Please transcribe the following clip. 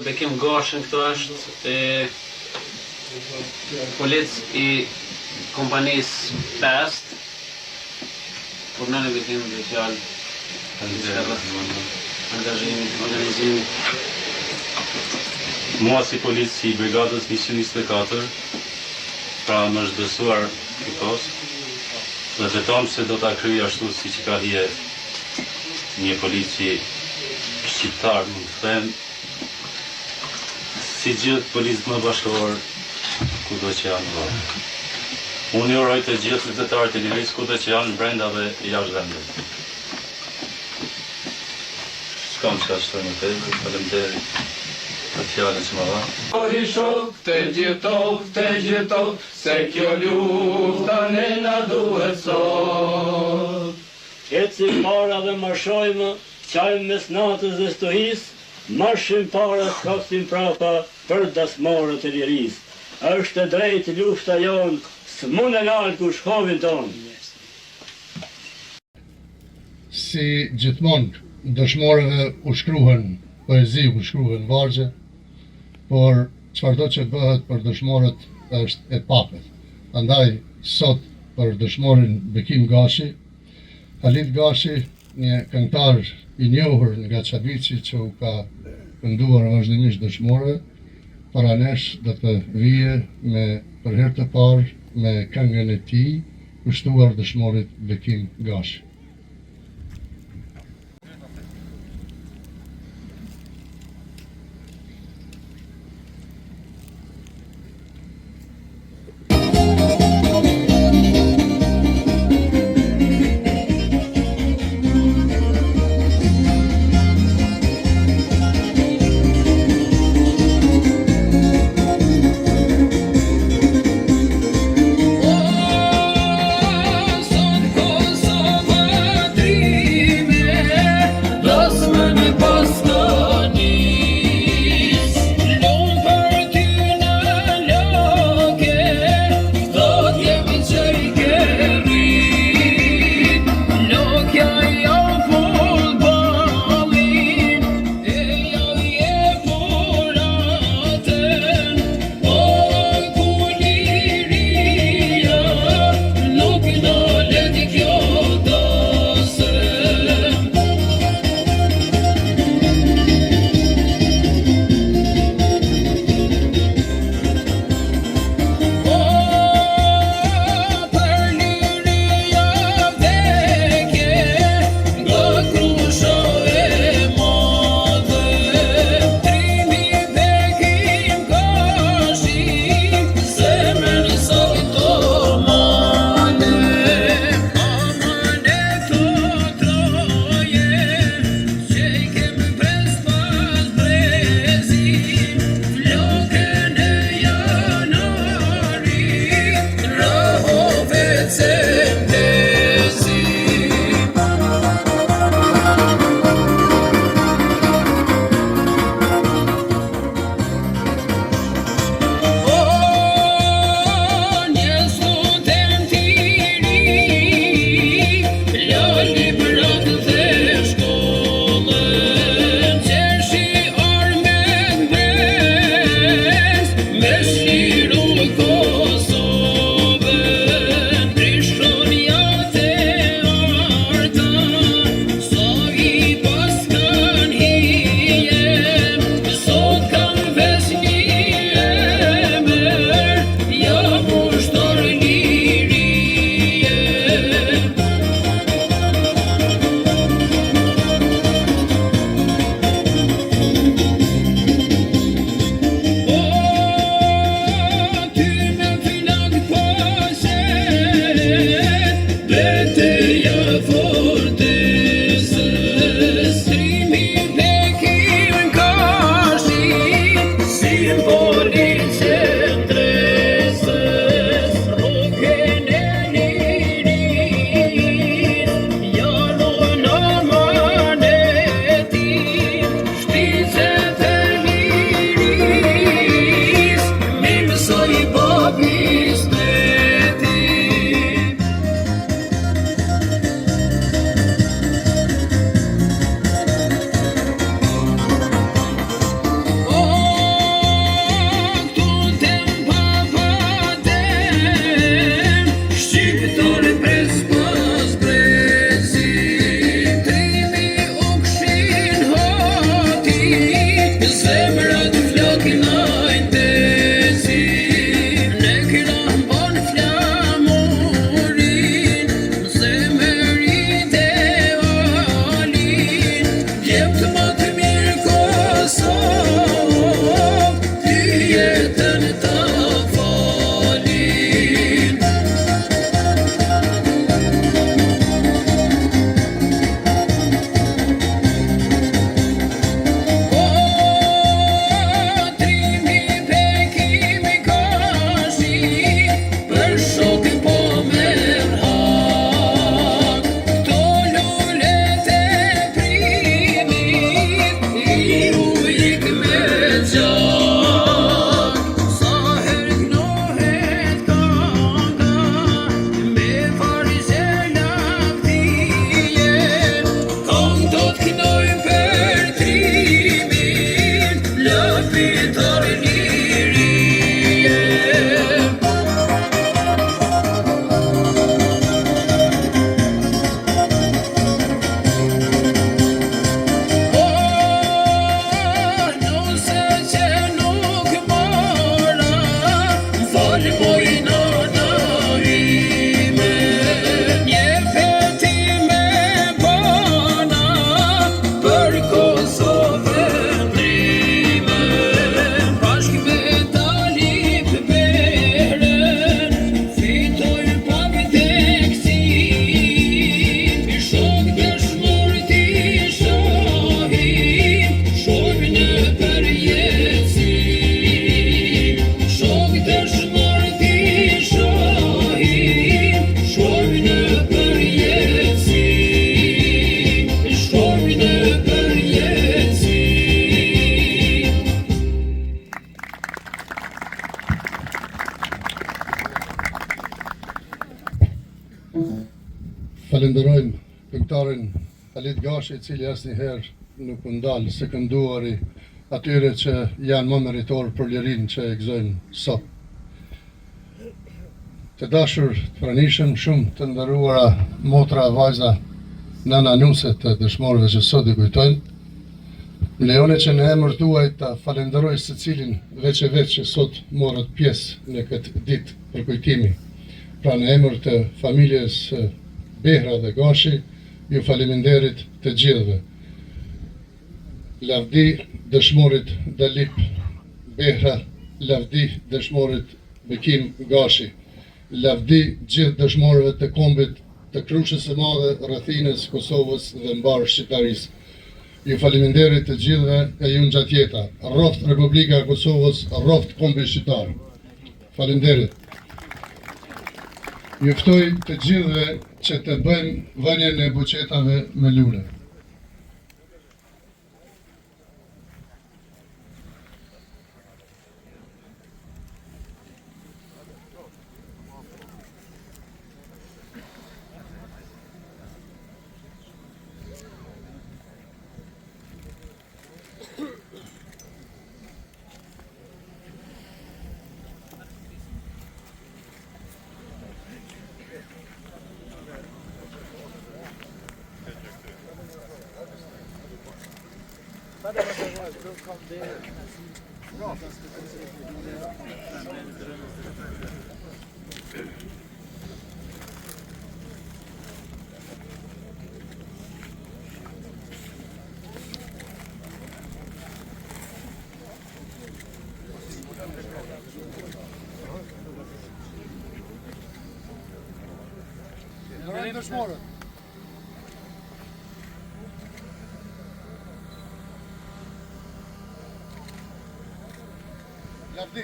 Bekim Gashën këtu është polic I kompanisë 5. Punën e Bekim dhe fjalë organizimi. Mua si polic I brigadës 124, pra më është besuar I post, dhe betom se do ta kryej ashtu si që ka hije një polici shqiptar, mund të them, si gjithë policët më bashkëtor, kudo që janë bërë. Unë uroj të gjithë qytetarët e Lirisë kudo që janë brenda dhe jashtë vendit. S'kam çka shtoj më tepër, faleminderit për fjalën që më dha. Ori shok të gjithov, se kjo lufta ne na duhet sot. Ecim para dhe marshojmë, qajmë mes natës dhe stohisë, marshim para s'kapsim prapa për dasmorët e Lirisë. Është e drejtë lufta jonë, s'mun e nalë ku shkovin tonë. Si gjithmonë, dëshmorëve u shkruhen poezi, u shkruhen vargje, por çfarëdo që bëhet për dëshmorët është e papet. Andaj sot për dëshmorin Bekim Gashi, Halit Gashi, një këngëtar I njohur nga Çabiçi që u ka kënduar vazhdimisht dëshmorëve, para nesh do të vije për herë të parë me këngën e tij, kushtuar dëshmorit Bekim Gashi. Sot Kosova zemrat floknojnë të zi, ne këllon bon flamurin, zemërit e alin, djept më të mirë Kosovë, ty jetën të falin. Trimi pekimi kashi, për shokë po merr hak, këto lullet e primit, i ujik me gjak. Sa herë knohet kanga, me farishe laktije, kong do t'knoj për trimin, lëpitar lirije. Nëse që nuk mora, falë mojna në ime, një peti me bona, për Kosovën ndrime. Bashk me Talip Berën, fitoj pa vdeksin, shok dëshmor t'i shohin, shok në përjetësin. Shok dëshmor t'i shohin, shok në përjetësin, shok në përjetësin. Falenderojmë këngëtarin Halit Gashi, i cili asnjëherë nuk u ndal së kënduari atyre që janë më meritor për lirinë që e gëzojnë sot. Të dashur të pranishëm, shumë të nderuara motra, vajza, nëna, nuse të dëshmorëve që sot i kujtojnë, më lejoni që në emër tuaj ta falenderoj secilin veç e veç që sot morët pjesë në këtë ditë për kujtimi. Pra në emër të familjes Behra dhe Gashi, ju faleminderit të gjithëve. Lavdi dëshmorit Dalip Behra, lavdi dëshmorit Bekim Gashi, lavdi gjithë dëshmorëve të kombit të Krushës së Madhe, Rrethinës, Kosovës dhe mbar Shqiptarisë. Ju faleminderit të gjithëve e ju ngjatjeta. Rroft Republika e Kosovës, rroft kombi shqiptar. Faleminderit. Ju ftoj të gjithëve që të bëjmë vënien e buqetave me lule. Dëshmorët. Lavdi.